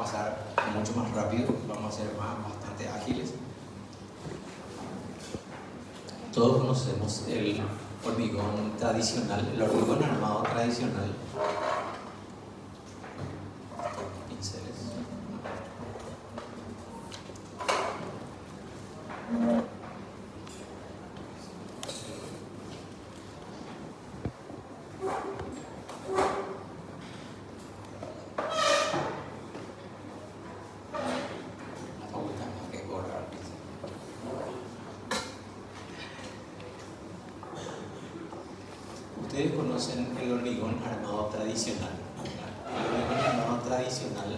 pasar mucho más rápido, vamos a ser bastante ágiles. Todos conocemos el hormigón tradicional, el hormigón armado tradicional. Pinceles. Ustedes conocen el hormigón armado tradicional. El hormigón armado tradicional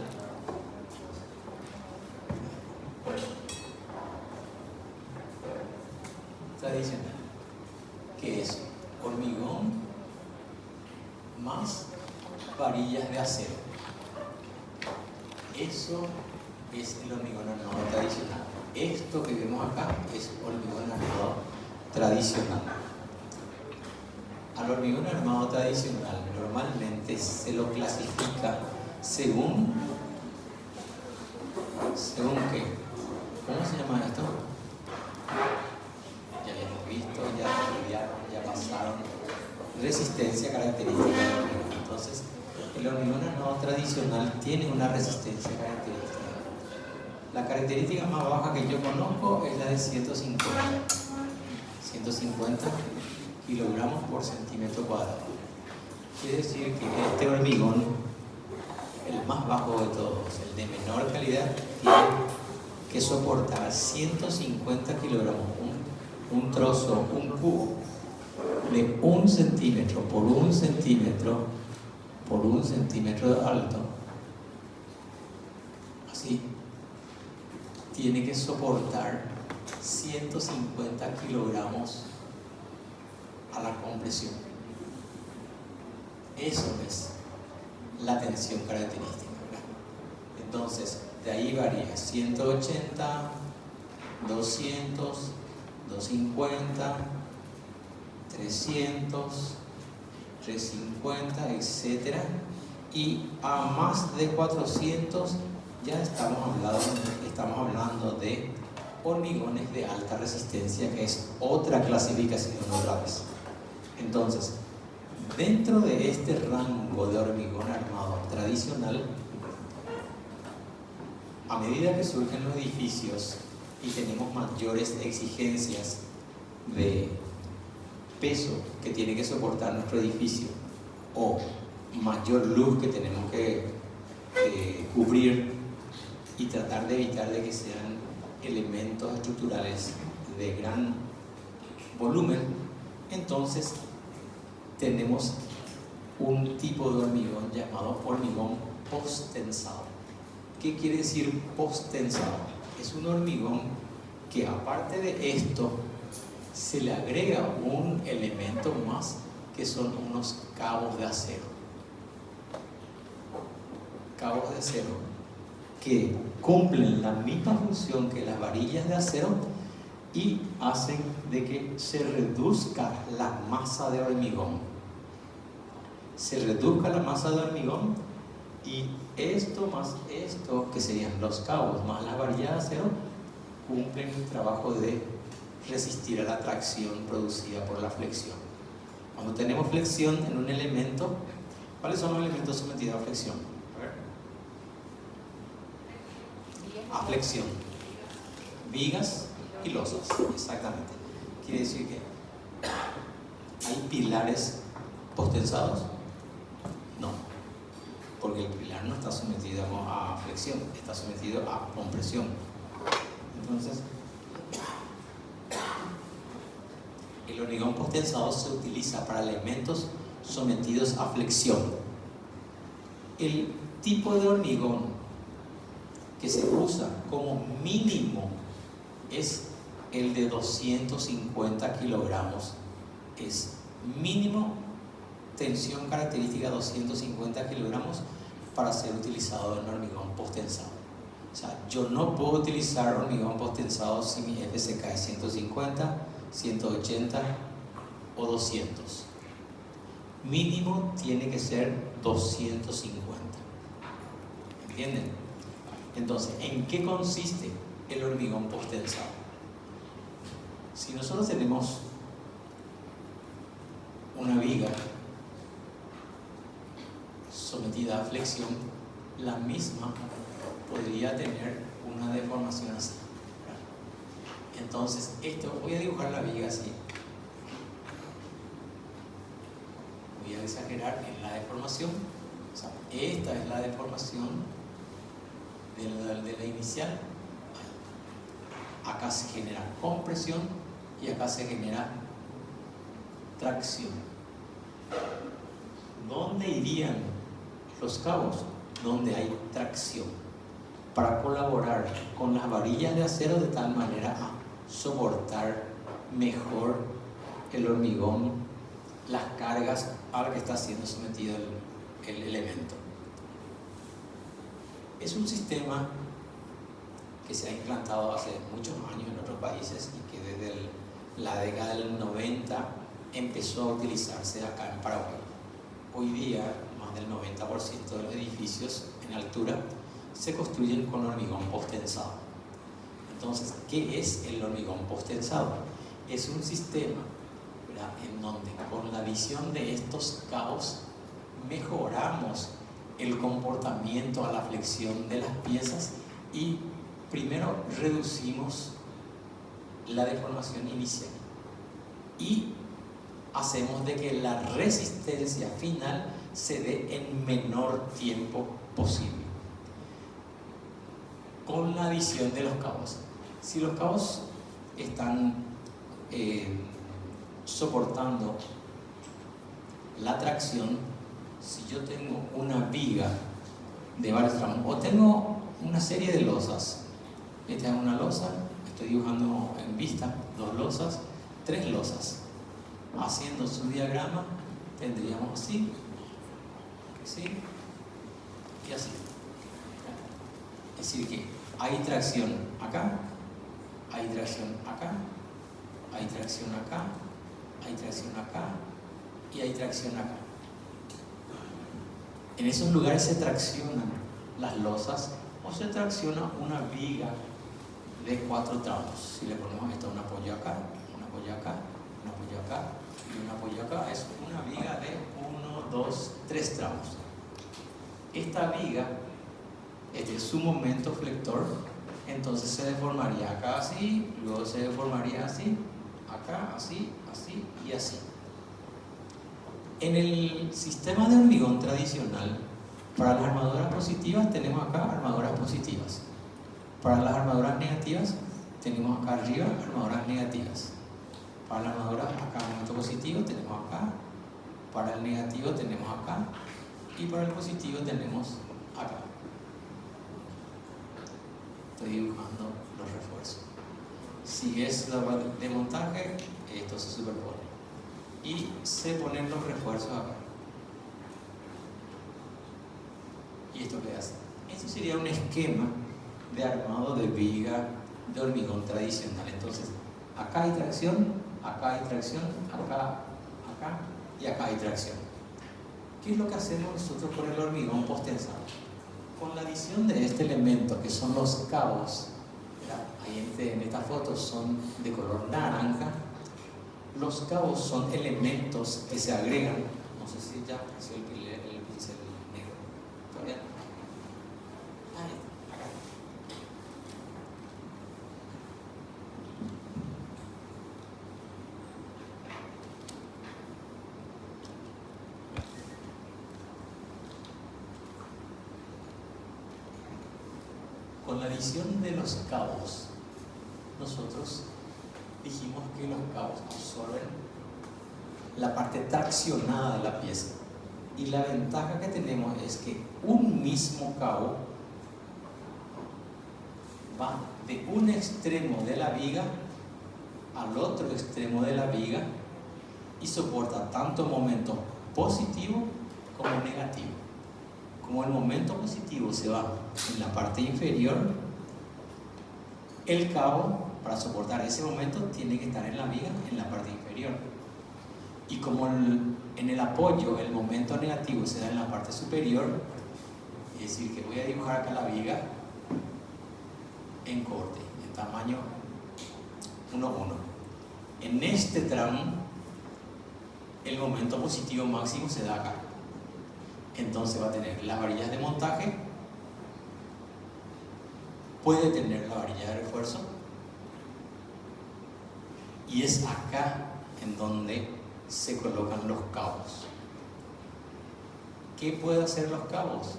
que es hormigón más varillas de acero. Eso es el hormigón armado tradicional. Esto que vemos acá es hormigón armado tradicional. Al hormigón armado tradicional normalmente se lo clasifica según qué. ¿Cómo se llama esto? Ya lo hemos visto, ya estudiaron, ya pasaron. Resistencia característica. Entonces, el hormigón armado tradicional tiene una resistencia característica. La característica más baja que yo conozco es la de 150 kilogramos por centímetro cuadrado. Quiere decir que este hormigón, el más bajo de todos, el de menor calidad, tiene que soportar 150 kilogramos, un trozo, un cubo de 1 centímetro por 1 centímetro por 1 centímetro de alto. Así, tiene que soportar 150 kilogramos a la compresión. Eso es la tensión característica, ¿verdad? Entonces, de ahí varía 180, 200, 250, 300, 350, etc. Y a más de 400 ya estamos hablando de hormigones de alta resistencia, que es otra clasificación otra vez. Entonces, dentro de este rango de hormigón armado tradicional, a medida que surgen los edificios y tenemos mayores exigencias de peso que tiene que soportar nuestro edificio o mayor luz que tenemos que cubrir y tratar de evitar de que sean elementos estructurales de gran volumen, entonces tenemos un tipo de hormigón llamado hormigón post-tensado. ¿Qué quiere decir post-tensado? Es un hormigón que, aparte de esto, se le agrega un elemento más, que son unos cabos de acero. Cabos de acero que cumplen la misma función que las varillas de acero y hacen de que se reduzca la masa de hormigón. Se reduzca la masa de hormigón y esto más esto, que serían los cabos más las varillas de acero, cumplen el trabajo de resistir a la tracción producida por la flexión. Cuando tenemos flexión en un elemento, ¿cuáles son los elementos sometidos a flexión? A flexión. Vigas y losas, exactamente. Quiere decir que hay pilares postensados. No, porque el pilar no está sometido a flexión, está sometido a compresión. Entonces, el hormigón postensado se utiliza para elementos sometidos a flexión. El tipo de hormigón que se usa como mínimo es el de 250 kilogramos. Es mínimo tensión característica 250 kilogramos para ser utilizado en hormigón postensado. O sea, yo no puedo utilizar hormigón postensado si mi FCK es 150, 180 o 200. Mínimo tiene que ser 250. ¿Entienden? Entonces, ¿en qué consiste el hormigón post-tensado? Si nosotros tenemos una viga sometida a flexión, la misma podría tener una deformación así. Entonces, voy a dibujar la viga así. Voy a exagerar en la deformación. O sea, esta es la deformación de la inicial. Acá se genera compresión y acá se genera tracción. ¿Dónde irían los cabos? Donde hay tracción, para colaborar con las varillas de acero de tal manera a soportar mejor el hormigón, las cargas a las que está siendo sometido el elemento. Es un sistema que se ha implantado hace muchos años en otros países y que desde la década del 90 empezó a utilizarse acá en Paraguay. Hoy día, más del 90% de los edificios en altura se construyen con hormigón post-tensado. Entonces, ¿qué es el hormigón post-tensado? Es un sistema, ¿verdad?, en donde con la adición de estos cabos mejoramos el comportamiento a la flexión de las piezas y primero reducimos la deformación inicial y hacemos de que la resistencia final se dé en menor tiempo posible con la adición de los cabos. Si los cabos están soportando la tracción, si yo tengo una viga de varios tramos o tengo una serie de losas, esta es una losa, estoy dibujando en vista 2 losas, 3 losas. Haciendo su diagrama tendríamos así, así y así. Es decir que hay tracción acá, hay tracción acá, hay tracción acá, hay tracción acá y hay tracción acá. En esos lugares se traccionan las losas o se tracciona una viga de 4 tramos. Si le ponemos esto, un apoyo acá, un apoyo acá, un apoyo acá y un apoyo acá, es una viga de 1, 2, 3 tramos. Esta viga, este es su momento flector, entonces se deformaría acá así, luego se deformaría así, acá así, así y así. En el sistema de hormigón tradicional, para las armaduras positivas tenemos acá armaduras positivas. Para las armaduras negativas tenemos acá arriba armaduras negativas. Para la armadura acá momento positivo tenemos acá. Para el negativo tenemos acá. Y para el positivo tenemos acá. Estoy dibujando los refuerzos. Si es la de montaje, esto se superpone. Y se ponen los refuerzos acá. ¿Y esto qué hace? Esto sería un esquema de armado de viga de hormigón tradicional. Entonces, acá hay tracción, acá hay tracción, acá, acá y acá hay tracción. ¿Qué es lo que hacemos nosotros con el hormigón post-tensado? Con la adición de este elemento, que son los cabos, ahí en esta foto son de color naranja. Los cabos son elementos que se agregan. No sé si ya apareció el pincel negro. ¿Todavía? Ahí, acá. Con la adición de los cabos, nosotros dijimos que los cabos absorben la parte traccionada de la pieza. Y la ventaja que tenemos es que un mismo cabo va de un extremo de la viga al otro extremo de la viga y soporta tanto momento positivo como negativo. Como el momento positivo se va en la parte inferior, el cabo, para soportar ese momento, tiene que estar en la viga en la parte inferior. Y como en el apoyo el momento negativo se da en la parte superior, es decir, que voy a dibujar acá la viga, en corte, en tamaño 1,1. En este tramo, el momento positivo máximo se da acá. Entonces va a tener las varillas de montaje, puede tener la varilla de refuerzo, y es acá en donde se colocan los cabos. ¿Qué puede hacer los cabos?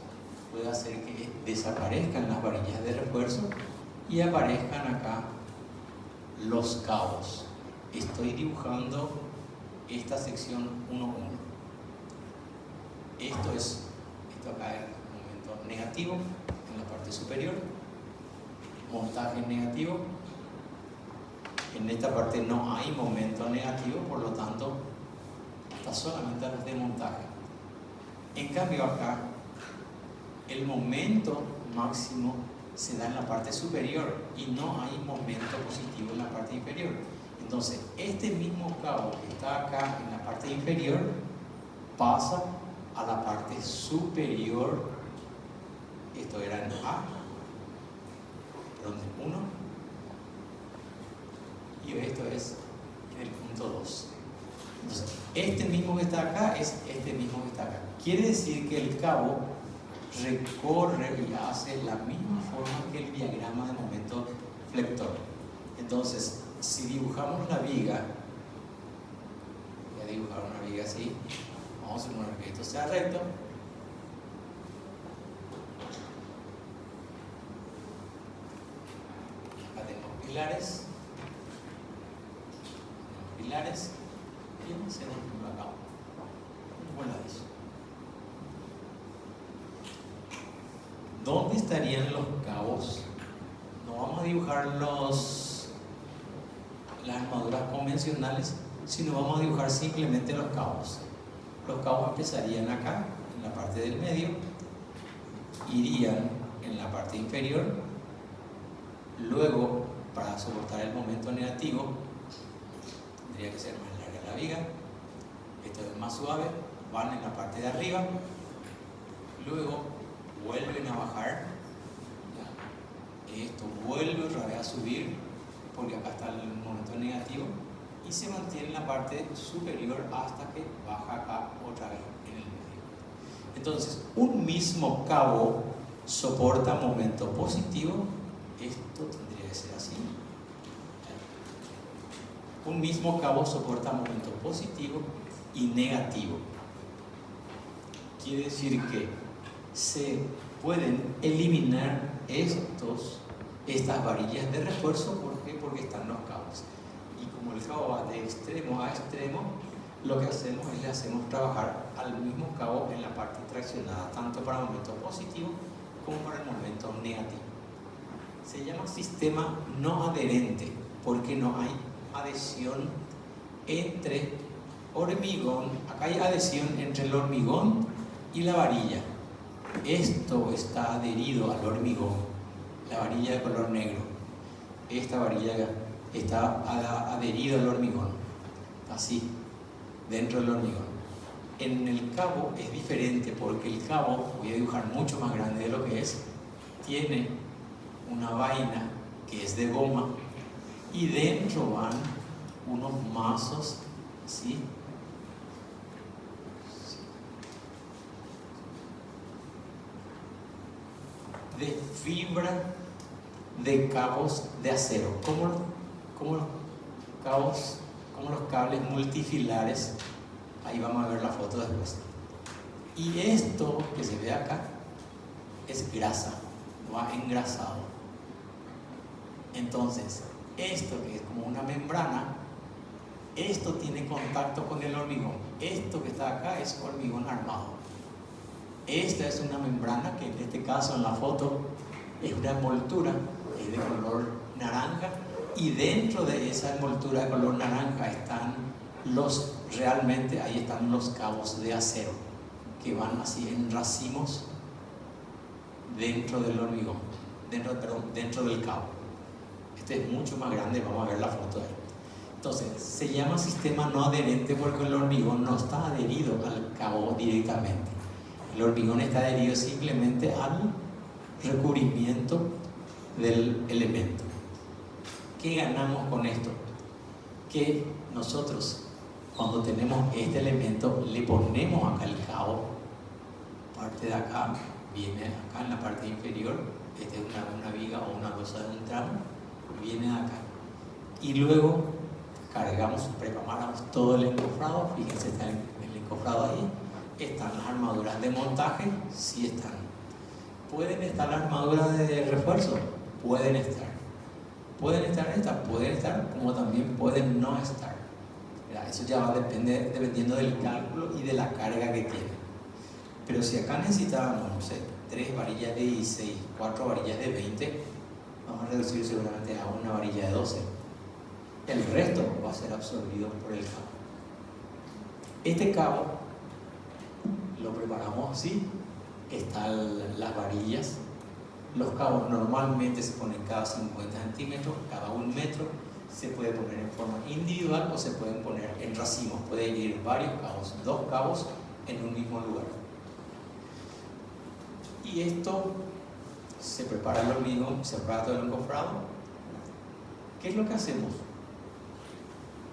Puede hacer que desaparezcan las varillas de refuerzo y aparezcan acá los cabos. Estoy dibujando esta sección 1,1. Esto acá es un momento negativo en la parte superior, montaje negativo. En esta parte no hay momento negativo, por lo tanto está solamente las de montaje. En cambio acá el momento máximo se da en la parte superior y no hay momento positivo en la parte inferior. Entonces este mismo cabo que está acá en la parte inferior pasa a la parte superior. Esto era en A, perdón, 1, y esto es en el punto 2. Entonces este mismo que está acá es este mismo que está acá. Quiere decir que el cabo recorre y hace la misma forma que el diagrama de momento flector. Entonces, si dibujamos la viga, voy a dibujar una viga así, vamos a suponer que esto sea recto. Acá tengo pilares, y hacemos acá un buen ladizo. ¿Dónde estarían los cabos? No vamos a dibujar las armaduras convencionales, sino vamos a dibujar simplemente los cabos. Los cabos empezarían acá, en la parte del medio, irían en la parte inferior, luego, para soportar el momento negativo, tendría que ser más larga la viga, esto es más suave, van en la parte de arriba, luego vuelven a bajar, esto vuelve otra vez a subir, porque acá está el momento negativo, y se mantiene en la parte superior hasta que baja acá otra vez en el medio. Entonces, un mismo cabo soporta momento positivo, esto tendría que ser así. Un mismo cabo soporta momento positivo y negativo. Quiere decir que se pueden eliminar estas varillas de refuerzo. ¿Por qué? Porque están los cabos. Y como el cabo va de extremo a extremo, lo que hacemos es le hacemos trabajar al mismo cabo en la parte traccionada, tanto para el momento positivo como para el momento negativo. Se llama sistema no adherente porque no hay adhesión entre hormigón. Acá hay adhesión entre el hormigón y la varilla. Esto está adherido al hormigón, la varilla de color negro. Esta varilla está adherida al hormigón, así, dentro del hormigón. En el cabo es diferente porque el cabo, voy a dibujar mucho más grande de lo que es, tiene una vaina que es de goma y dentro van unos mazos, ¿sí? De fibra de cabos de acero, como los cables multifilares. Ahí vamos a ver la foto después. Y esto que se ve acá es grasa, va engrasado. Entonces, esto que es como una membrana, esto tiene contacto con el hormigón. Esto que está acá es hormigón armado. Esta es una membrana que en este caso en la foto es una envoltura, es de color naranja, y dentro de esa envoltura de color naranja están realmente ahí están los cabos de acero que van así en racimos dentro del hormigón, dentro del cabo. Este es mucho más grande, vamos a ver la foto ahí. Entonces, se llama sistema no adherente porque el hormigón no está adherido al cabo directamente. El hormigón está adherido simplemente al recubrimiento del elemento. ¿Qué ganamos con esto? Que nosotros, cuando tenemos este elemento, le ponemos acá el cabo, parte de acá, viene acá en la parte inferior, esta es una viga o una losa de un tramo, viene acá. Y luego cargamos, preparamos todo el encofrado, fíjense, está el encofrado ahí, están las armaduras de montaje, sí están. ¿Pueden estar las armaduras de refuerzo? Pueden estar. Pueden estar estas, pueden estar, como también pueden no estar. Eso ya va a depender, dependiendo del cálculo y de la carga que tiene. Pero si acá necesitábamos, no sé, 3 varillas de 16, 4 varillas de 20, vamos a reducir seguramente a una varilla de 12. El resto va a ser absorbido por el cabo. Este cabo lo preparamos así. Están las varillas. Los cabos normalmente se ponen cada 50 centímetros, cada 1 metro. Se puede poner en forma individual o se pueden poner en racimos. Pueden ir varios cabos, 2 cabos en un mismo lugar. Y esto se prepara el hormigón, se prepara todo el encofrado. ¿Qué es lo que hacemos?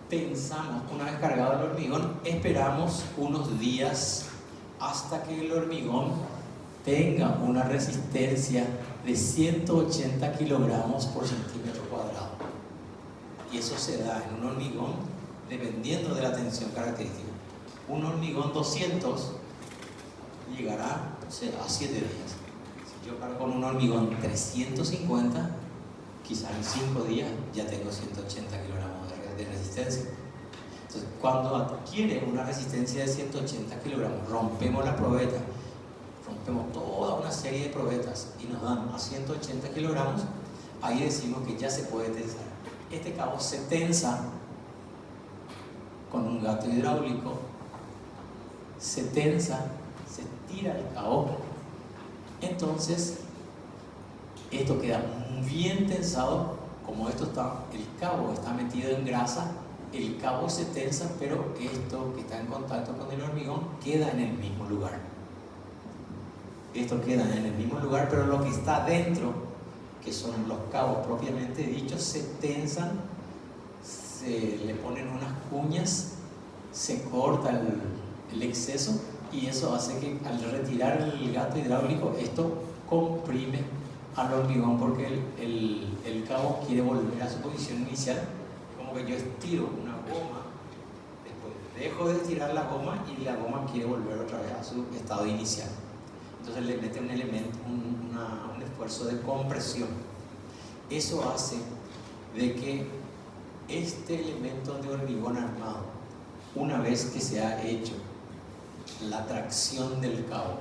Pensamos, una vez cargado el hormigón, esperamos unos días hasta que el hormigón tenga una resistencia de 180 kilogramos por centímetro cuadrado. Y eso se da en un hormigón dependiendo de la tensión característica. Un hormigón 200 llegará, o sea, a 7 días. Si yo cargo con un hormigón 350, quizás en 5 días ya tengo 180 kilogramos de resistencia. Entonces, cuando adquiere una resistencia de 180 kilogramos, rompemos la probeta, rompemos toda una serie de probetas y nos dan a 180 kilogramos, ahí decimos que ya se puede tensar. Este cabo se tensa con un gato hidráulico, se tensa, se tira el cabo, entonces esto queda bien tensado. Como esto está, el cabo está metido en grasa, el cabo se tensa, pero esto que está en contacto con el hormigón queda en el mismo lugar. Esto queda en el mismo lugar, pero lo que está dentro, que son los cabos propiamente dichos, se tensan, se le ponen unas cuñas, se corta el exceso y eso hace que al retirar el gato hidráulico, esto comprime al hormigón porque el cabo quiere volver a su posición inicial. Como que yo estiro una goma, después dejo de estirar la goma y la goma quiere volver otra vez a su estado inicial. Entonces le mete un elemento, un esfuerzo de compresión. Eso hace de que este elemento de hormigón armado, una vez que se ha hecho la tracción del cabo,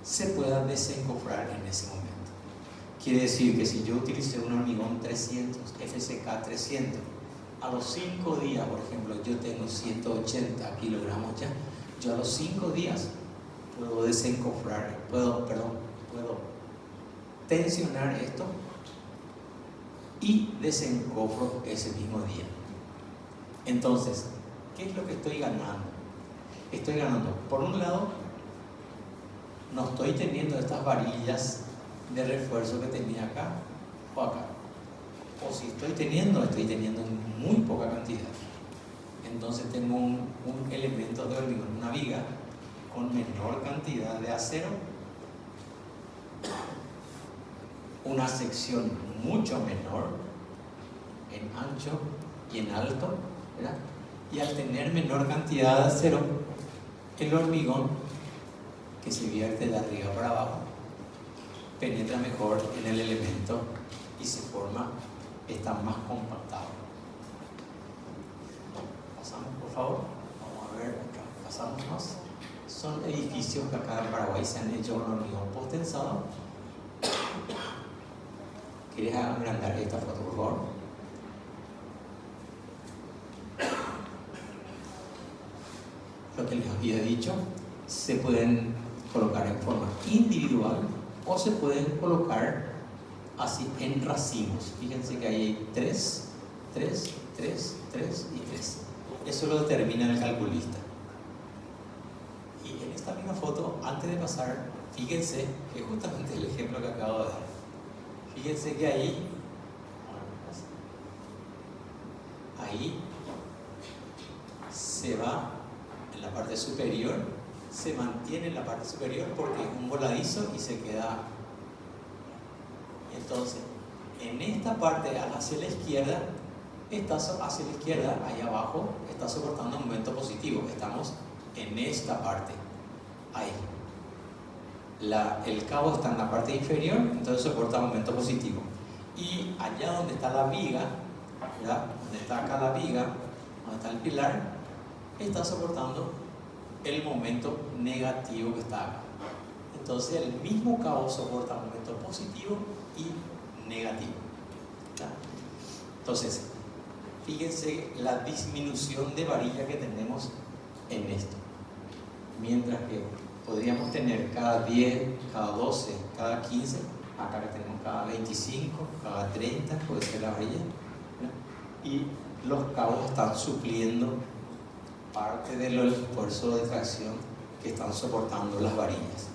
se pueda desencofrar en ese momento. Quiere decir que si yo utilicé un hormigón 300, FCK 300, a los 5 días, por ejemplo, yo tengo 180 kilogramos ya, yo a los 5 días puedo desencofrar, puedo tensionar esto y desencofro ese mismo día. Entonces, ¿qué es lo que estoy ganando? Estoy ganando, por un lado, no estoy teniendo estas varillas de refuerzo que tenía acá o acá. O si estoy teniendo en muy poca cantidad. Entonces tengo un elemento de hormigón, una viga con menor cantidad de acero, una sección mucho menor en ancho y en alto, ¿verdad? Y al tener menor cantidad de acero, el hormigón que se vierte de arriba para abajo penetra mejor en el elemento y se forma, está más compactado. Pasamos, por favor. Vamos a ver acá. Pasamos más. Son edificios que acá en Paraguay se han hecho con hormigón post-tensado. ¿Quieres agrandar esta foto, por favor? Lo que les había dicho, se pueden colocar en forma individual o se pueden colocar así en racimos. Fíjense que ahí hay 3, 3, 3, 3 y 3. Eso lo determina el calculista. Y en esta misma foto, antes de pasar, fíjense que justamente el ejemplo que acabo de dar. Fíjense que ahí se va en la parte superior, se mantiene en la parte superior porque es un voladizo y se queda. Entonces, en esta parte hacia la izquierda, ahí abajo, está soportando un momento positivo. Estamos en esta parte, ahí. El cabo está en la parte inferior, entonces soporta un momento positivo. Y allá donde está la viga, ¿verdad? Donde está acá la viga, donde está el pilar, está soportando el momento negativo que está acá. Entonces el mismo cabo soporta momento positivo y negativo, ¿verdad? Entonces, fíjense la disminución de varilla que tenemos en esto. Mientras que podríamos tener cada 10, cada 12, cada 15, acá que tenemos cada 25, cada 30, puede ser la varilla, ¿verdad? Y los cabos están supliendo parte del esfuerzo de tracción que están soportando las varillas.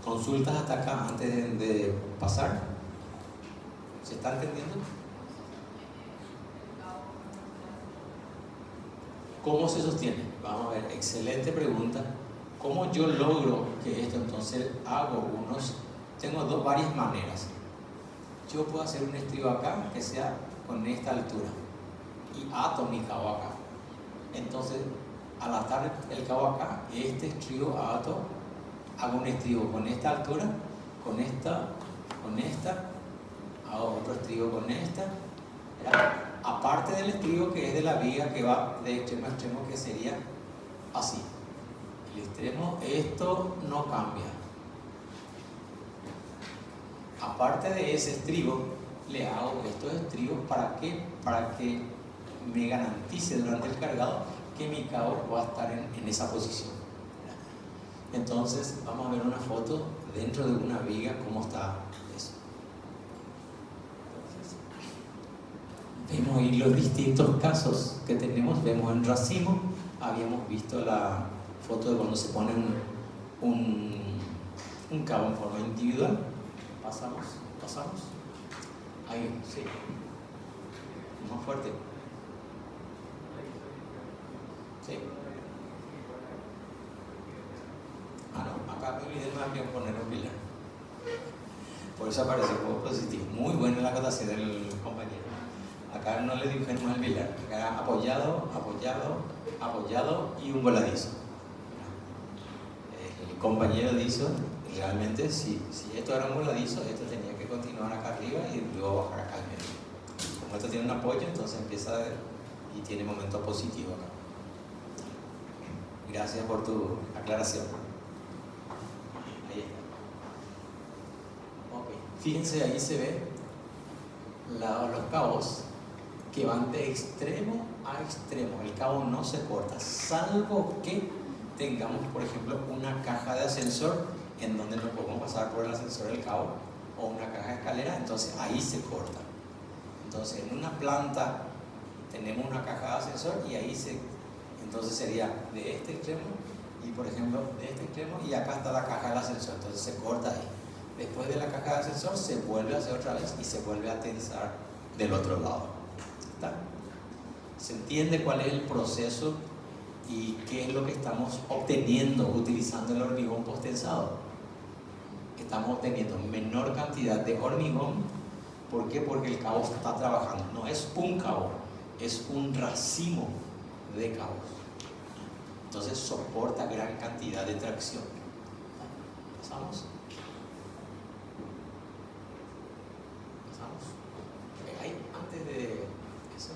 ¿Consultas hasta acá antes de pasar? ¿Se está entendiendo? ¿Cómo se sostiene? Vamos a ver, excelente pregunta. ¿Cómo yo logro que esto? Entonces tengo varias maneras. Yo puedo hacer un estribo acá que sea con esta altura y ato mi cabo acá. Entonces, al atar el cabo acá, este estribo hago un estribo con esta altura, con esta, hago otro estribo con esta, ¿verdad? Aparte del estribo que es de la viga que va de extremo a extremo, que sería así. El extremo, esto no cambia. Aparte de ese estribo, le hago estos estribos ¿para qué? Para que me garantice durante el cargado que mi cabo pueda estar en esa posición. Entonces, vamos a ver una foto dentro de una viga, cómo está eso. Vemos ahí los distintos casos que tenemos. Vemos en racimo, habíamos visto la foto de cuando se pone un cabo en forma individual. Pasamos. Ahí, sí. Más fuerte. Sí. No, acá me olvidé más bien poner un pilar. Por eso apareció como positivo. Muy buena la acotación del compañero. Acá no le dibujemos el pilar. Acá apoyado y un voladizo. El compañero dijo, realmente si esto era un voladizo, esto tenía que continuar acá arriba y luego bajar acá al medio. Como esto tiene un apoyo, entonces empieza y tiene momento positivo acá. Gracias por tu aclaración. Ahí está. Okay. Fíjense, ahí se ve los cabos que van de extremo a extremo. El cabo no se corta, salvo que tengamos, por ejemplo, una caja de ascensor en donde no podemos pasar por el ascensor el cabo, o una caja de escalera, entonces ahí se corta. Entonces en una planta tenemos una caja de ascensor y ahí entonces sería de este extremo y, por ejemplo, de este extremo, y acá está la caja del ascensor, entonces se corta ahí. Después de la caja de ascensor se vuelve a hacer otra vez y se vuelve a tensar del otro lado. ¿Está? ¿Se entiende cuál es el proceso y qué es lo que estamos obteniendo utilizando el hormigón post-tensado? Estamos obteniendo menor cantidad de hormigón. ¿Por qué? Porque el cabo está trabajando. No es un cabo, es un racimo de cabos. Entonces soporta gran cantidad de tracción. ¿Pasamos? Antes de eso,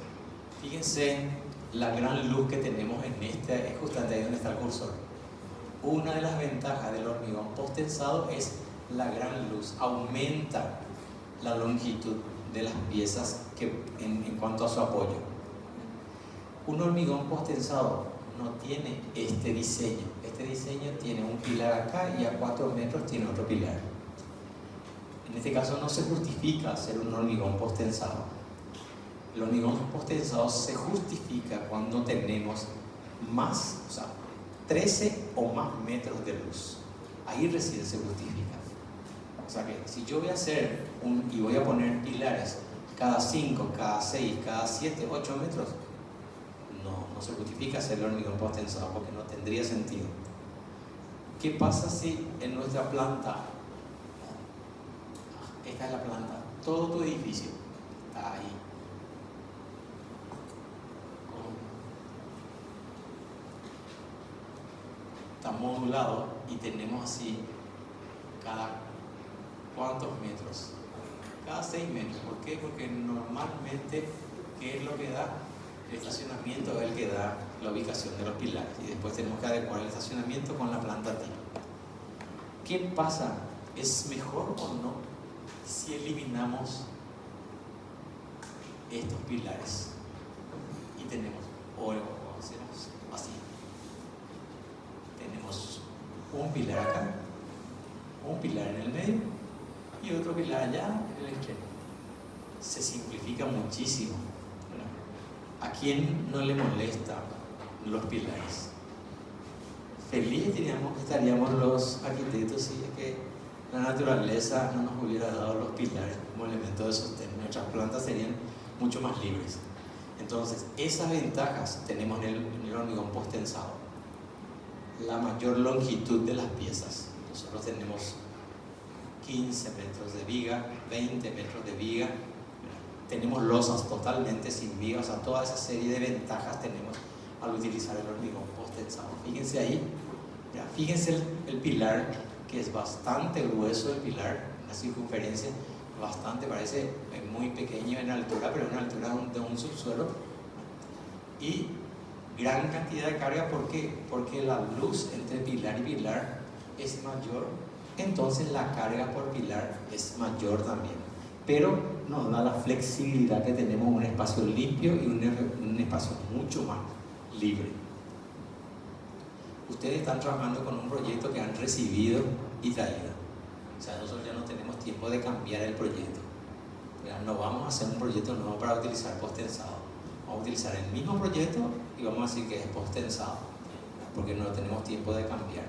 fíjense la gran luz que tenemos en es justamente ahí donde está el cursor. Una de las ventajas del hormigón post-tensado es la gran luz. Aumenta la longitud de las piezas en cuanto a su apoyo. Un hormigón post-tensado no tiene este diseño. Este diseño tiene un pilar acá y a 4 metros tiene otro pilar. En este caso no se justifica hacer un hormigón post-tensado. El hormigón post-tensado se justifica cuando tenemos más, 13 o más metros de luz. Ahí recién se justifica. O sea que si yo voy a hacer y voy a poner pilares cada 5, cada 6, cada 7, 8 metros, no se justifica hacer el hormigón post-tensado porque no tendría sentido. ¿Qué pasa si en nuestra planta, esta es la planta, todo tu edificio está ahí, está modulado y tenemos así cada cuántos metros? Cada 6 metros. ¿Por qué? Porque normalmente, ¿qué es lo que da? El estacionamiento es el que da la ubicación de los pilares y después tenemos que adecuar el estacionamiento con la planta tipo. ¿Qué pasa? ¿Es mejor o no si eliminamos estos pilares y tenemos, o hacemos así, tenemos un pilar acá, un pilar en el medio y otro pilar allá en el extremo? Se simplifica muchísimo. ¿A quién no le molesta los pilares? Feliz estaríamos los arquitectos si es que la naturaleza no nos hubiera dado los pilares como elemento de sostén. Nuestras plantas serían mucho más libres. Entonces, esas ventajas tenemos en el hormigón post-tensado. La mayor longitud de las piezas. Nosotros tenemos 15 metros de viga, 20 metros de viga. Tenemos losas totalmente sin viga, o sea, toda esa serie de ventajas tenemos al utilizar el hormigón post-tensado. Fíjense ahí, fíjense el pilar, que es bastante grueso el pilar, la circunferencia bastante, parece muy pequeño en altura, pero en altura de un subsuelo, y gran cantidad de carga. ¿Por qué? Porque la luz entre pilar y pilar es mayor, entonces la carga por pilar es mayor también. Pero nos da la flexibilidad que tenemos un espacio limpio y un espacio mucho más libre. Ustedes están trabajando con un proyecto que han recibido y traído. O sea, nosotros ya no tenemos tiempo de cambiar el proyecto. No vamos a hacer un proyecto nuevo para utilizar post-tensado. Vamos a utilizar el mismo proyecto y vamos a decir que es post-tensado, porque no tenemos tiempo de cambiar.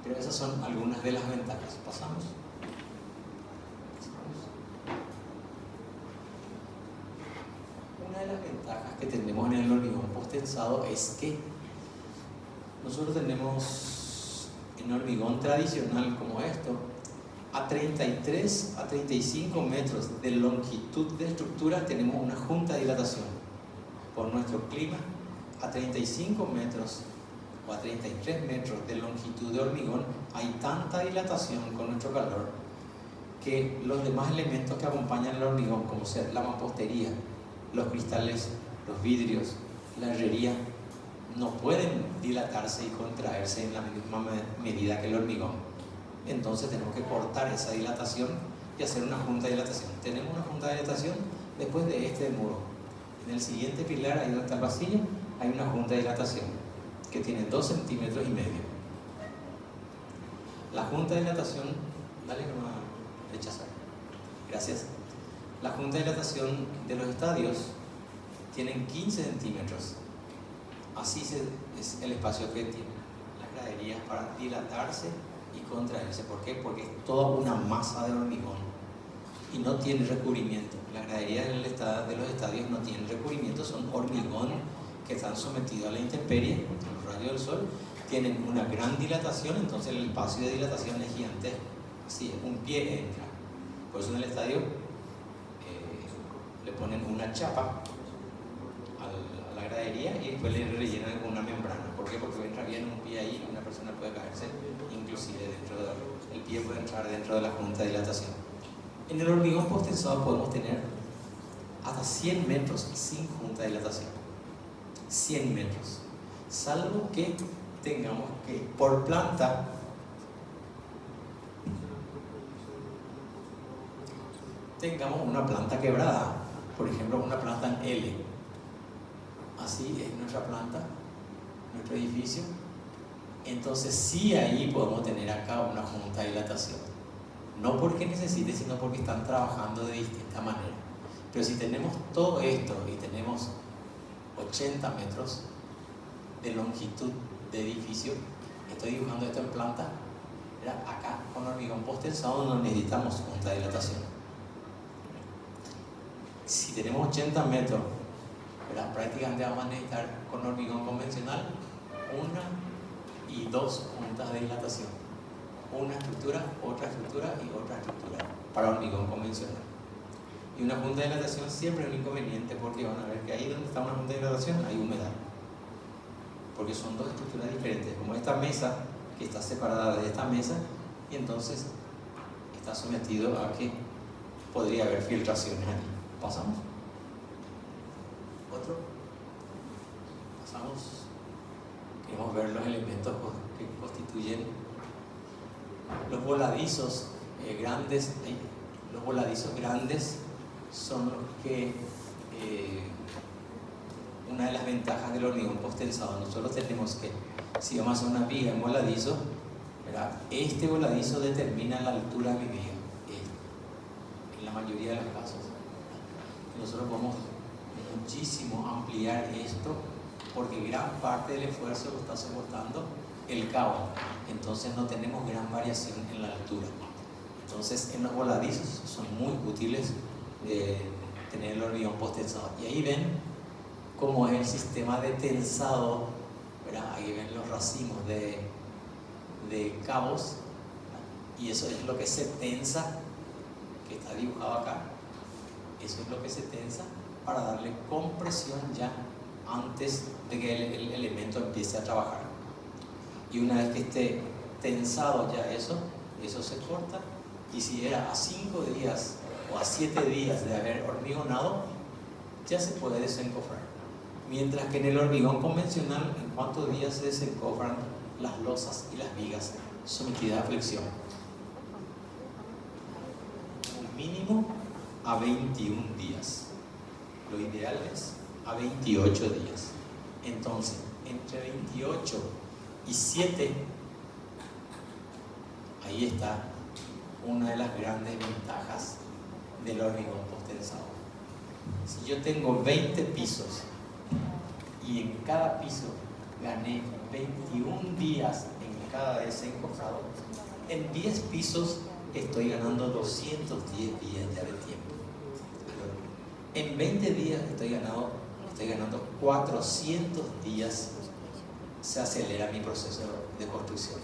Pero esas son algunas de las ventajas. ¿Pasamos? Una de las ventajas que tenemos en el hormigón post-tensado es que nosotros tenemos en hormigón tradicional como esto, a 33 a 35 metros de longitud de estructura tenemos una junta de dilatación. Por nuestro clima, a 35 metros o a 33 metros de longitud de hormigón hay tanta dilatación con nuestro calor que los demás elementos que acompañan el hormigón, como ser la mampostería, los cristales, los vidrios, la herrería, no pueden dilatarse y contraerse en la misma medida que el hormigón. Entonces tenemos que cortar esa dilatación y hacer una junta de dilatación. Tenemos una junta de dilatación después de este muro. En el siguiente pilar, ahí donde está el pasillo, hay una junta de dilatación que tiene 2 centímetros y medio. La junta de dilatación, dale que me va a rechazar. Gracias. La junta de dilatación de los estadios tienen 15 centímetros. Así es el espacio que tienen las graderías para dilatarse y contraerse. ¿Por qué? Porque es toda una masa de hormigón y no tiene recubrimiento. Las graderías de los estadios no tienen recubrimiento, son hormigón que están sometidos a la intemperie, a los rayos del sol, tienen una gran dilatación, entonces el espacio de dilatación es gigantesco. Así es, un pie entra. Por eso en el estadio le ponen una chapa a la gradería y después le rellenan con una membrana. ¿Por qué? Porque entra bien un pie ahí y una persona puede caerse, inclusive el pie puede entrar dentro de la junta de dilatación. En el hormigón post-tensado podemos tener hasta 100 metros sin junta de dilatación. 100 metros. Salvo que tengamos que, por planta, tengamos una planta quebrada. Por ejemplo, una planta en L. Así es nuestra planta, nuestro edificio. Entonces sí, ahí podemos tener acá una junta de dilatación. No porque necesite, sino porque están trabajando de distinta manera. Pero si tenemos todo esto y tenemos 80 metros de longitud de edificio, estoy dibujando esto en planta, Acá con hormigón post-tensado no necesitamos punta de dilatación. Si tenemos 80 metros, prácticamente vamos a necesitar con hormigón convencional 1 y 2 puntas de dilatación. Una estructura, otra estructura y otra estructura para hormigón convencional. Y una punta de dilatación siempre es un inconveniente, porque van a ver que ahí donde está una punta de dilatación hay humedad, porque son dos estructuras diferentes, como esta mesa que está separada de esta mesa, y entonces está sometido a que podría haber filtraciones ahí. ¿Pasamos? ¿Otro? Pasamos. Queremos ver los elementos que constituyen los voladizos grandes. Los voladizos grandes son los que una de las ventajas del hormigón post-tensado. Nosotros tenemos que, si vamos a hacer una viga en voladizo, este voladizo determina la altura de mi viga, en la mayoría de los casos. Nosotros podemos muchísimo ampliar esto, porque gran parte del esfuerzo lo está soportando el cabo, entonces no tenemos gran variación en la altura. Entonces en los voladizos son muy útiles tener el hormigón post-tensado. Y ahí ven cómo es el sistema de tensado, ahí ven los racimos de cabos, y eso es lo que se tensa, que está dibujado acá. Eso es lo que se tensa para darle compresión ya antes de que el elemento empiece a trabajar. Y una vez que esté tensado ya eso se corta, y si era a 5 días o a 7 días de haber hormigonado, ya se puede desencofrar. Mientras que en el hormigón convencional, ¿en cuántos días se desencofran las losas y las vigas sometidas a flexión? Un mínimo a 21 días. Lo ideal es a 28 días. Entonces, entre 28 y 7, ahí está una de las grandes ventajas del hormigón post-tensado. Si yo tengo 20 pisos y en cada piso gané 21 días en cada desencofrado, en 10 pisos estoy ganando 210 días ya de tiempo. En 20 días estoy ganando 400 días, se acelera mi proceso de construcción.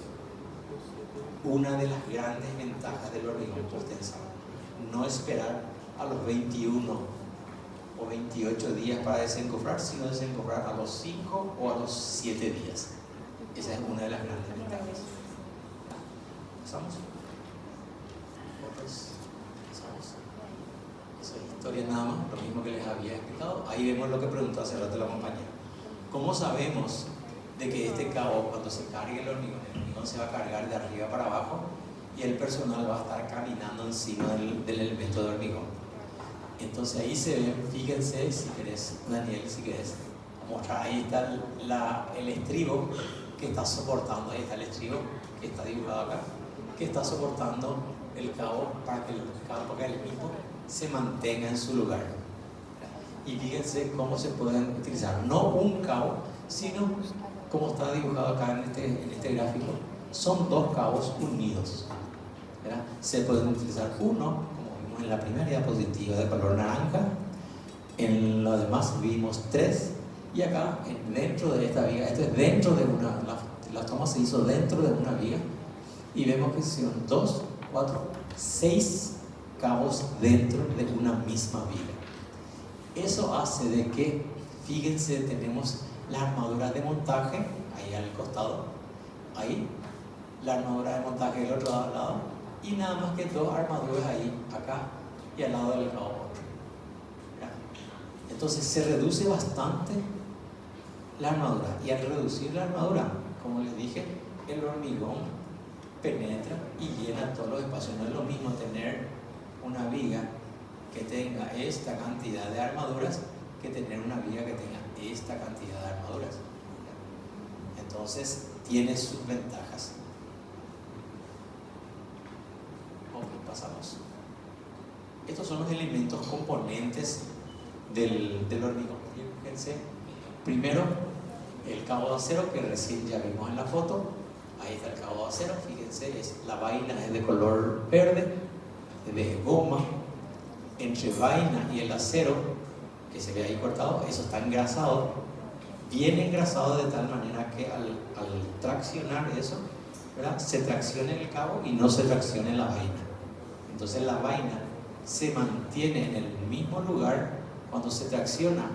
Una de las grandes ventajas del hormigón post-tensado, no esperar a los 21 o 28 días para desencofrar, sino desencofrar a los 5 o a los 7 días. Esa es una de las grandes ventajas. ¿Pasamos? ¿Otros? ¿Pasamos? Eso es historia nada más, lo mismo que les había explicado. Ahí vemos lo que preguntó hace rato la compañera. ¿Cómo sabemos de que este cabo, cuando se cargue el hormigón se va a cargar de arriba para abajo y el personal va a estar caminando encima del elemento de hormigón? Entonces ahí se ve, fíjense, si querés, Daniel, si querés mostrar, ahí está el estribo que está soportando, ahí está el estribo que está dibujado acá, que está soportando el cabo para que el mismo se mantenga en su lugar. Y fíjense cómo se pueden utilizar, no un cabo, sino como está dibujado acá en este gráfico, son dos cabos unidos, ¿verdad? Se pueden utilizar uno, como vimos en la primera diapositiva de color naranja, en lo demás vimos 3, y acá dentro de esta viga, esto es dentro de la toma se hizo dentro de una viga, y vemos que son 2, 4, 6 cabos dentro de una misma viga. Eso hace de que, fíjense, tenemos la armadura de montaje ahí al costado, ahí la armadura de montaje del otro lado, y nada más que 2 armaduras ahí, acá y al lado del cabo otro. Entonces se reduce bastante la armadura, y al reducir la armadura, como les dije, el hormigón penetra y llena todos los espacios. No es lo mismo tener una viga que tenga esta cantidad de armaduras que tener una viga que tenga esta cantidad de armaduras. Entonces tiene sus ventajas. Ok, pasamos. Estos son los elementos componentes del hormigón. Fíjense, primero el cabo de acero, que recién ya vimos en la foto, Ahí está el cabo de acero, fíjense, la vaina es de color verde, de goma. Entre vaina y el acero, que se ve ahí cortado, eso está engrasado, bien engrasado de tal manera que al traccionar eso, ¿verdad?, se traccione el cabo y no se traccione la vaina. Entonces la vaina se mantiene en el mismo lugar cuando se tracciona.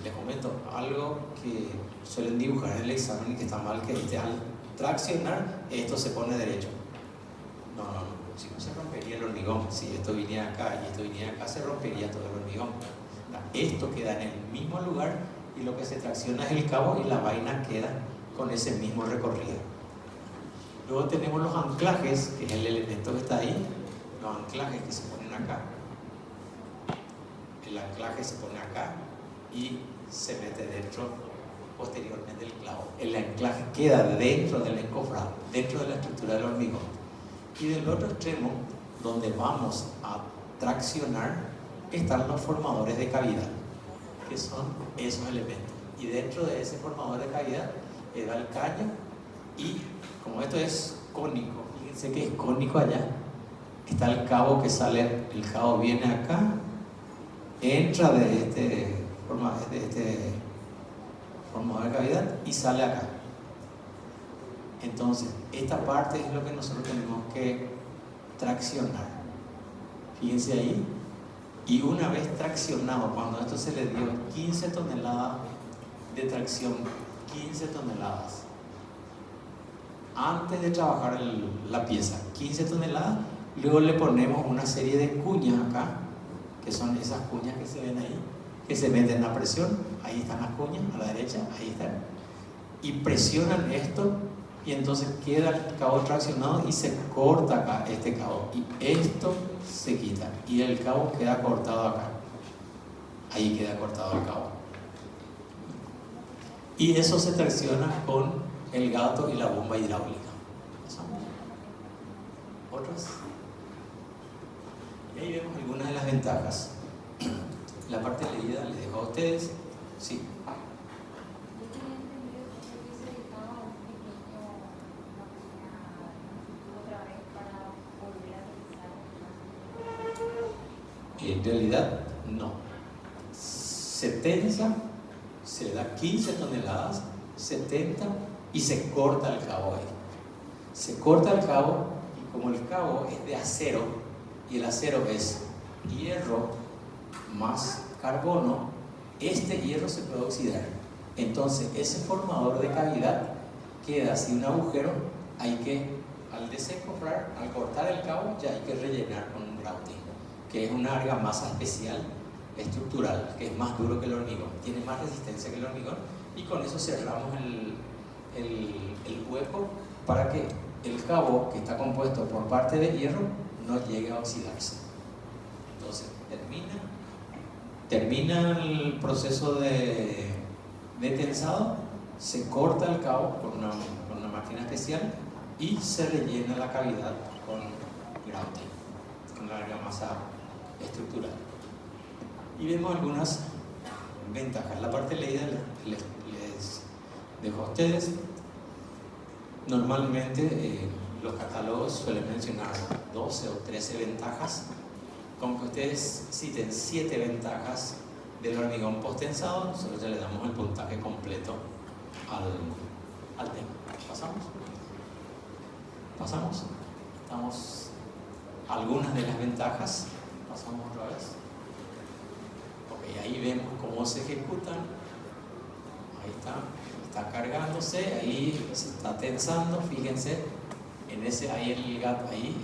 Les comento algo que suelen dibujar en el examen y que está mal, que al traccionar esto se pone derecho. No, si no se rompería el hormigón. Si esto viniera acá y esto viniera acá, se rompería todo el hormigón. Esto queda en el mismo lugar y lo que se tracciona es el cabo y la vaina queda con ese mismo recorrido. Luego tenemos los anclajes, que es el elemento que está ahí, los anclajes que se ponen acá. El anclaje se pone acá y se mete dentro posteriormente del clavo. El anclaje queda dentro del encofrado, dentro de la estructura del hormigón. Y del otro extremo, donde vamos a traccionar, están los formadores de cavidad, que son esos elementos. Y dentro de ese formador de cavidad va el caño, y como esto es cónico, fíjense que es cónico allá, está el cabo que sale, el cabo viene acá, entra de este formador de cavidad y sale acá. Entonces, esta parte es lo que nosotros tenemos que traccionar. Fíjense ahí. Y una vez traccionado, cuando esto se le dio 15 toneladas de tracción, 15 toneladas, antes de trabajar la pieza, 15 toneladas, luego le ponemos una serie de cuñas acá, que son esas cuñas que se ven ahí, que se meten a presión. Ahí están las cuñas, a la derecha, ahí están. Y presionan esto, y entonces queda el cabo traccionado y se corta acá este cabo, y esto se quita y el cabo queda cortado acá. Ahí queda cortado el cabo, y eso se tracciona con el gato y la bomba hidráulica. ¿Otras? Y ahí vemos algunas de las ventajas. La parte leída les dejo a ustedes. Sí. En realidad, no. Se tensa, se le da 15 toneladas, 70 y se corta el cabo ahí. Se corta el cabo, y como el cabo es de acero y el acero es hierro más carbono, este hierro se puede oxidar. Entonces, ese formador de cavidad queda sin un agujero. Hay que, al desencofrar, al cortar el cabo, ya hay que rellenar con un grouting, que es una argamasa especial estructural, que es más duro que el hormigón, tiene más resistencia que el hormigón, y con eso cerramos el hueco para que el cabo, que está compuesto por parte de hierro, no llegue a oxidarse. Entonces termina el proceso de tensado, se corta el cabo con una máquina especial y se rellena la cavidad con grouting, con la argamasa estructural. Y vemos algunas ventajas. La parte leída les dejo a ustedes. Normalmente los catálogos suelen mencionar 12 o 13 ventajas, con que ustedes citen 7 ventajas del hormigón post-tensado, nosotros ya le damos el puntaje completo al tema. ¿Pasamos? Estamos algunas de las ventajas. Pasamos otra vez. Ok, ahí vemos cómo se ejecutan. Ahí está cargándose, ahí se está tensando. Fíjense, en ese, ahí el gato, ahí,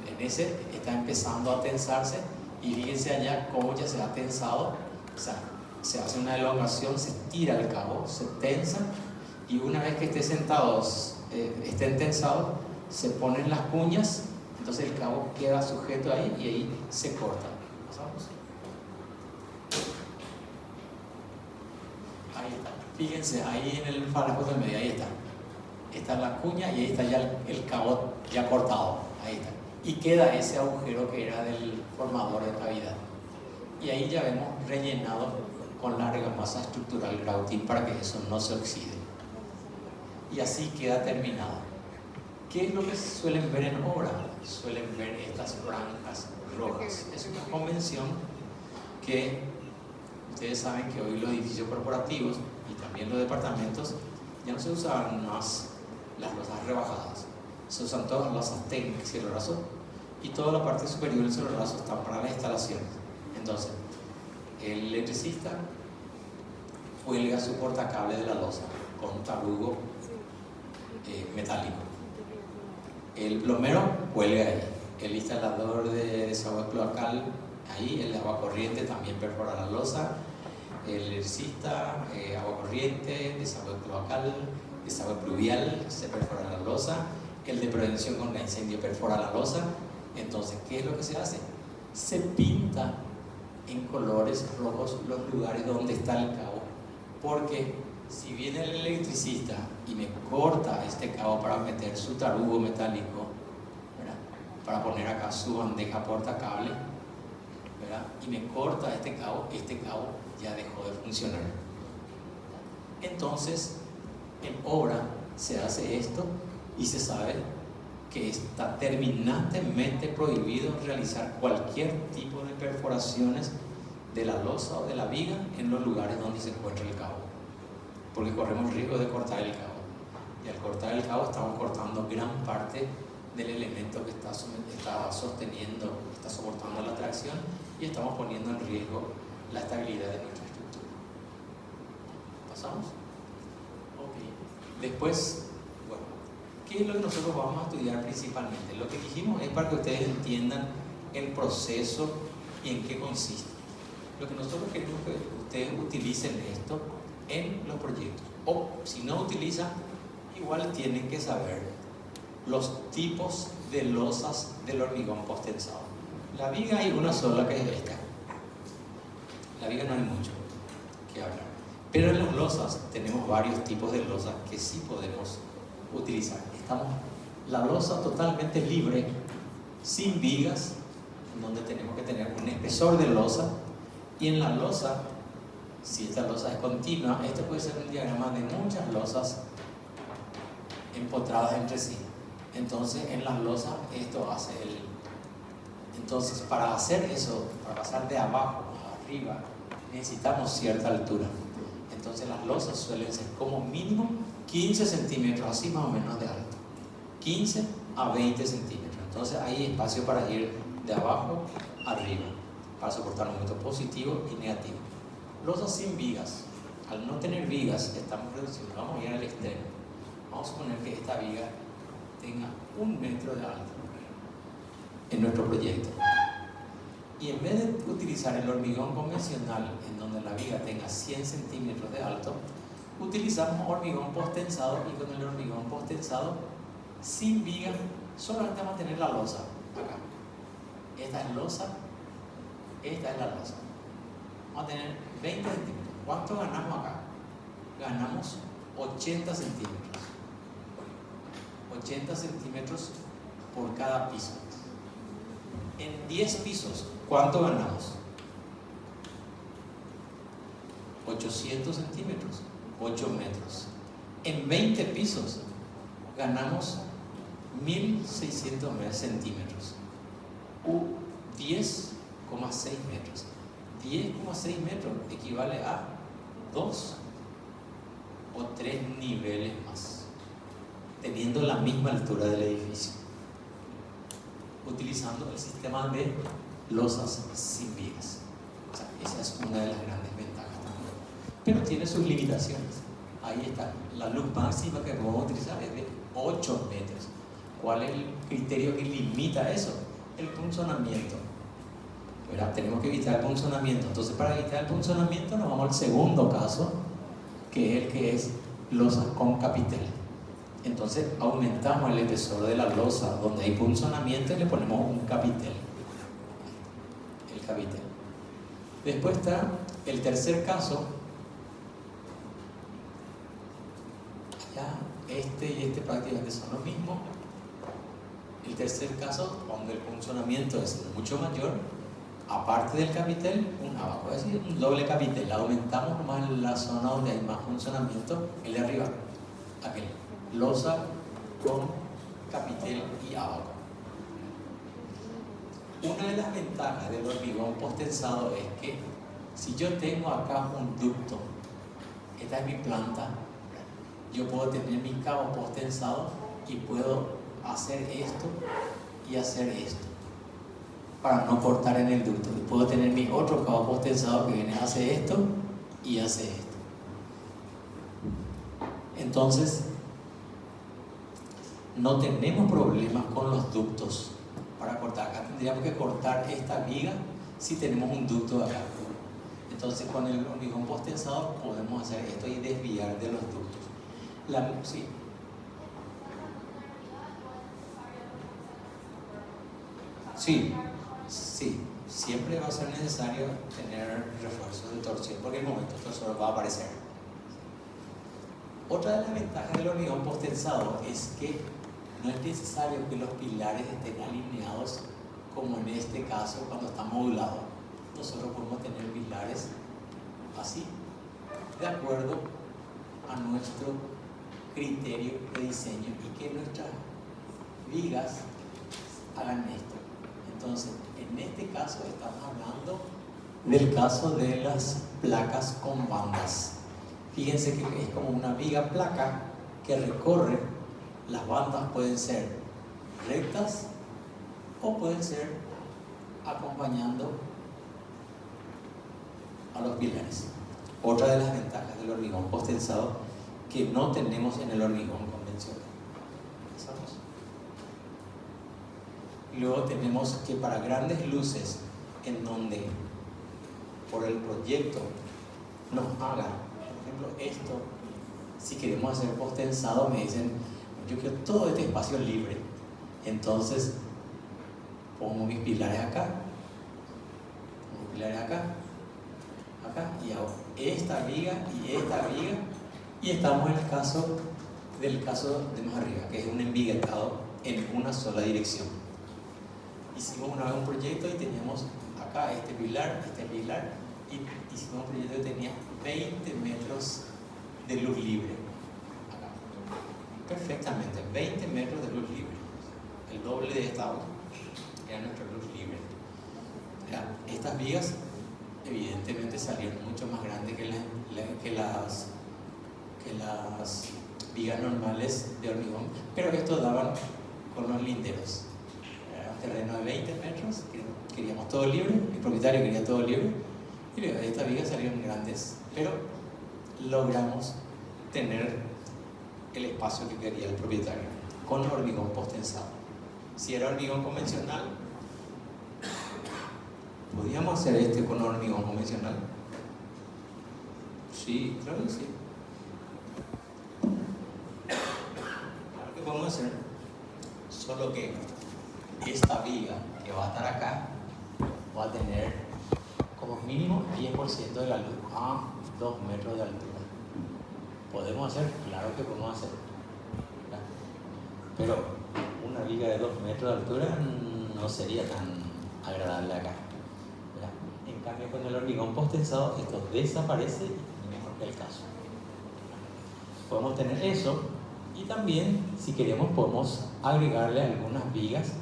en ese está empezando a tensarse, y fíjense allá cómo ya se ha tensado. O sea, se hace una elongación, se tira el cabo, se tensa, y una vez que estén tensados, se ponen las cuñas. Entonces el cabo queda sujeto ahí y ahí se corta. ¿Pasamos? Ahí está. Fíjense, ahí en el farajo del medio, ahí está. Está la cuña y ahí está ya el cabo ya cortado. Ahí está. Y queda ese agujero que era del formador de cavidad. Y ahí ya vemos rellenado con la argamasa estructural grouting para que eso no se oxide. y así queda terminado. ¿Qué es lo que suelen ver en obra? Suelen ver estas franjas rojas. Es una convención que ustedes saben que hoy los edificios corporativos y también los departamentos ya no se usan más las losas rebajadas, se usan todas las losas técnicas cielo raso, y toda la parte superior del cielo raso está para las instalaciones. Entonces, el electricista cuelga su portacable de la losa con un tarugo metálico. El plomero cuelga ahí. El instalador de desagüe cloacal ahí, el de agua corriente también perfora la losa. El electricista, agua corriente, desagüe cloacal, desagüe pluvial, se perfora la losa. El de prevención contra incendio perfora la losa. Entonces, ¿qué es lo que se hace? Se pinta en colores rojos los lugares donde está el cabo, porque si viene el electricista y me corta este cabo para meter su tarugo metálico, ¿verdad?, para poner acá su bandeja portacable, ¿verdad?, y me corta este cabo ya dejó de funcionar. Entonces, en obra se hace esto y se sabe que está terminantemente prohibido realizar cualquier tipo de perforaciones de la losa o de la viga en los lugares donde se encuentra el cabo, porque corremos riesgo de cortar el cabo, y al cortar el cabo estamos cortando gran parte del elemento que está sosteniendo, está soportando la tracción, y estamos poniendo en riesgo la estabilidad de nuestra estructura. ¿Pasamos? Ok. Después, ¿qué es lo que nosotros vamos a estudiar principalmente? Lo que dijimos es para que ustedes entiendan el proceso y en qué consiste. Lo que nosotros queremos que ustedes utilicen esto en los proyectos. O si no utilizan, igual tienen que saber los tipos de losas del hormigón post-tensado. La viga hay una sola, que es esta. La viga no hay mucho que hablar. Pero en las losas tenemos varios tipos de losas que sí podemos utilizar. La losa totalmente libre, sin vigas, donde tenemos que tener un espesor de losa, y en la losa, si esta losa es continua, esto puede ser un diagrama de muchas losas empotradas entre sí. Entonces en las losas esto hace entonces, para hacer eso, para pasar de abajo a arriba, necesitamos cierta altura. Entonces las losas suelen ser como mínimo 15 centímetros, así más o menos de alto, 15 a 20 centímetros. Entonces hay espacio para ir de abajo a arriba, para soportar momentos positivos y negativos. Losas sin vigas. Al no tener vigas, estamos reduciendo. Vamos a ir al extremo. Vamos a suponer que esta viga tenga 1 metro de alto en nuestro proyecto. Y en vez de utilizar el hormigón convencional, en donde la viga tenga 100 centímetros de alto, utilizamos hormigón post-tensado, y con el hormigón post-tensado sin viga solamente vamos a tener la losa acá. Esta es losa, esta es la losa. Vamos a tener 20 centímetros. ¿Cuánto ganamos acá? Ganamos 80 centímetros. 80 centímetros por cada piso. En 10 pisos, ¿cuánto ganamos? 800 centímetros, 8 metros. En 20 pisos ganamos 1600 centímetros, 10,6 metros. 10,6 metros equivale a 2 o 3 niveles más, teniendo la misma altura del edificio, utilizando el sistema de losas sin vigas. O sea, esa es una de las grandes ventajas también, pero tiene sus limitaciones. Ahí está, la luz máxima que podemos utilizar es de 8 metros. ¿Cuál es el criterio que limita eso? El punzonamiento. ¿Verdad? Tenemos que evitar el punzonamiento. Entonces, para evitar el punzonamiento nos vamos al segundo caso, que es el que es losa con capitel. Entonces aumentamos el espesor de la losa donde hay punzonamiento y le ponemos un capitel. El capitel. Después está el tercer caso. Ya este y este prácticamente son lo mismo. El tercer caso, donde el punzonamiento es mucho mayor, aparte del capitel, abajo, es decir, un doble capitel. Aumentamos más la zona donde hay más funcionamiento, el de arriba, aquel. losa con capitel y abaco. Una de las ventajas del hormigón post-tensado es que si yo tengo acá un ducto, esta es mi planta, yo puedo tener mi cabo post-tensado y puedo hacer esto y hacer esto para no cortar en el ducto. Y puedo tener mi otro cabo post-tensado que viene, hace esto y hace esto. Entonces, no tenemos problemas con los ductos para cortar. Acá tendríamos que cortar esta viga si tenemos un ducto acá. Entonces, con el hormigón post-tensado podemos hacer esto y desviar de los ductos. Sí. Sí, siempre va a ser necesario tener refuerzos de torsión porque en el momento el torsor va a aparecer. Otra de las ventajas del hormigón post-tensado es que no es necesario que los pilares estén alineados como en este caso cuando está modulado. Nosotros podemos tener pilares así, de acuerdo a nuestro criterio de diseño y que nuestras vigas hagan esto. Entonces, en este caso estamos hablando del caso de las placas con bandas. Fíjense que es como una viga placa que recorre. Las bandas pueden ser rectas o pueden ser acompañando a los pilares. Otra de las ventajas del hormigón post-tensado que no tenemos en el hormigón convencional. ¿Pasamos? Luego tenemos que para grandes luces en donde por el proyecto nos haga, por ejemplo, esto, si queremos hacer post-tensado me dicen, yo quiero todo este espacio libre. Entonces, pongo mis pilares acá, acá, y hago esta viga, y estamos en el caso de más arriba, que es un embiguetado en una sola dirección. Hicimos una vez un proyecto y teníamos acá este pilar, y hicimos un proyecto que tenía 20 metros de luz libre. Acá. Perfectamente, 20 metros de luz libre. El doble de esta otra era nuestra luz libre. Estas vigas evidentemente salieron mucho más grandes que las vigas normales de hormigón, pero estos daban con los linderos. Era un terreno de 20 metros, queríamos todo libre, el propietario quería todo libre, y estas vigas salieron grandes, pero logramos tener el espacio que quería el propietario con hormigón post-tensado. Si era hormigón convencional, ¿podíamos hacer este con hormigón convencional? Sí, claro que sí. Claro que podemos hacer, solo que esta viga que va a estar acá va a tener como mínimo 10% de la luz a 2 metros de altura. ¿Podemos hacer? Claro que podemos hacer. Pero una viga de 2 metros de altura no sería tan agradable acá. En cambio, con el hormigón post-tensado esto desaparece y mejor que el caso. Podemos tener eso y también, si queremos, podemos agregarle algunas vigas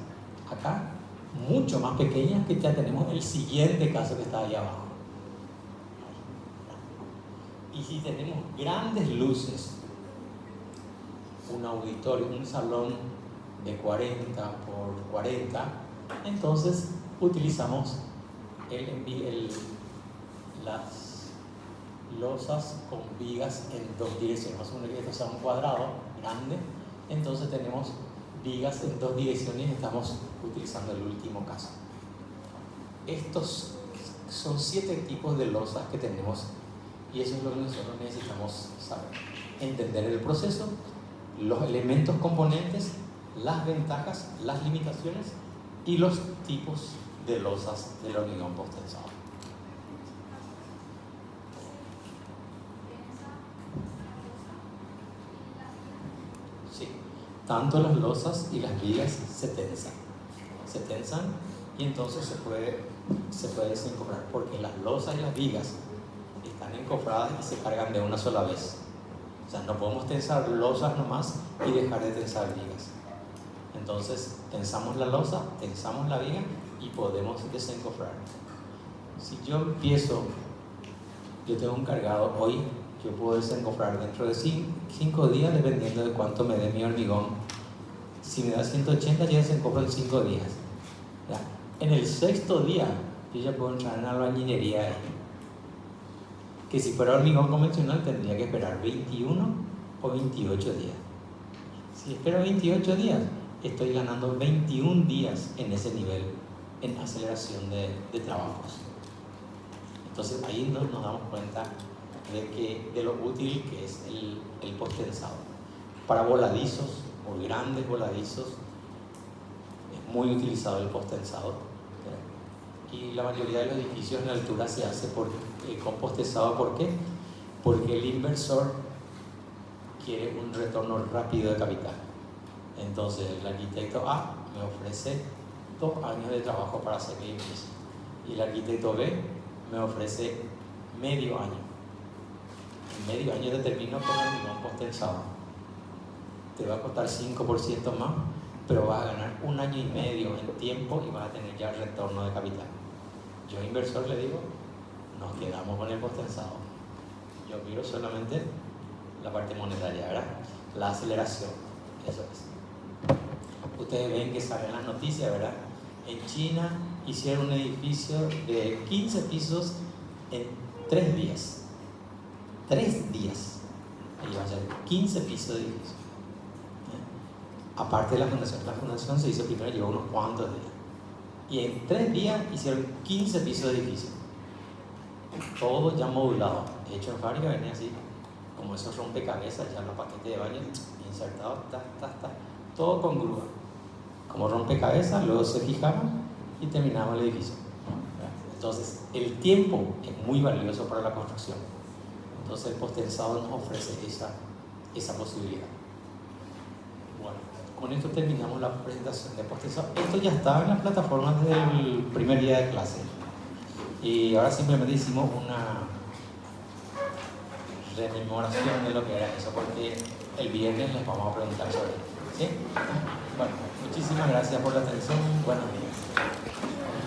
acá, mucho más pequeñas, que ya tenemos el siguiente caso que está ahí abajo. Y si tenemos grandes luces, un auditorio, un salón de 40 por 40, entonces utilizamos las losas con vigas en 2 direcciones. Vamos a suponer que esto sea un cuadrado grande, entonces tenemos vigas en 2 direcciones y estamos utilizando el último caso. Estos son 7 tipos de losas que tenemos y eso es lo que nosotros necesitamos saber. Entender el proceso, los elementos componentes, las ventajas, las limitaciones y los tipos de losas del hormigón post-tensado. Sí, tanto las losas y las vigas se tensan y entonces se puede desencofrar, porque las losas y las vigas están encofradas y se cargan de una sola vez. O sea, no podemos tensar losas nomás y dejar de tensar vigas. Entonces, tensamos la losa, tensamos la viga y podemos desencofrar. Si yo empiezo, yo tengo un cargado hoy, yo puedo desencofrar dentro de 5 días, dependiendo de cuánto me dé mi hormigón. Si me da 180, yo desencofro en 5 días. ¿Ya? En el 6.º día, yo ya puedo entrar en la albañilería ahí. Que si fuera hormigón convencional, tendría que esperar 21 o 28 días. Si espero 28 días, estoy ganando 21 días en ese nivel, en aceleración de trabajos. Entonces ahí nos damos cuenta de lo útil que es el post-tensado. Para voladizos o grandes voladizos es muy utilizado el post-tensado. Y la mayoría de los edificios en altura se hace con post-tensado. ¿Por qué? Porque el inversor quiere un retorno rápido de capital. Entonces el arquitecto A me ofrece 2 años de trabajo para hacer mi edificio y el arquitecto B me ofrece medio año. En medio año te termino con el hormigón post-tensado. Te va a costar 5% más, pero vas a ganar 1 año y medio en tiempo y vas a tener ya el retorno de capital. Yo inversor le digo, nos quedamos con el post-tensado. Yo miro solamente la parte monetaria, ¿verdad? La aceleración, eso es. Ustedes ven que salen las noticias, ¿verdad? En China hicieron un edificio de 15 pisos en 3 días. 3 días. Ahí va a ser 15 pisos de edificio. Aparte de la fundación se hizo primero, llevó unos cuantos días. Y en 3 días hicieron 15 pisos de edificio. Todo ya modulado. Hecho en fábrica, venía así, como esos rompecabezas, ya los paquetes de baño insertados, todo con grúa. Como rompecabezas, luego se fijaban y terminaba el edificio. Entonces, el tiempo es muy valioso para la construcción. Entonces, el post-tensado nos ofrece esa posibilidad. Bueno, con esto terminamos la presentación de post-tensado. Esto ya estaba en las plataformas desde el primer día de clase. Y ahora simplemente hicimos una rememoración de lo que era eso, porque el viernes les vamos a preguntar sobre eso. ¿Sí? Bueno, muchísimas gracias por la atención. Buenos días.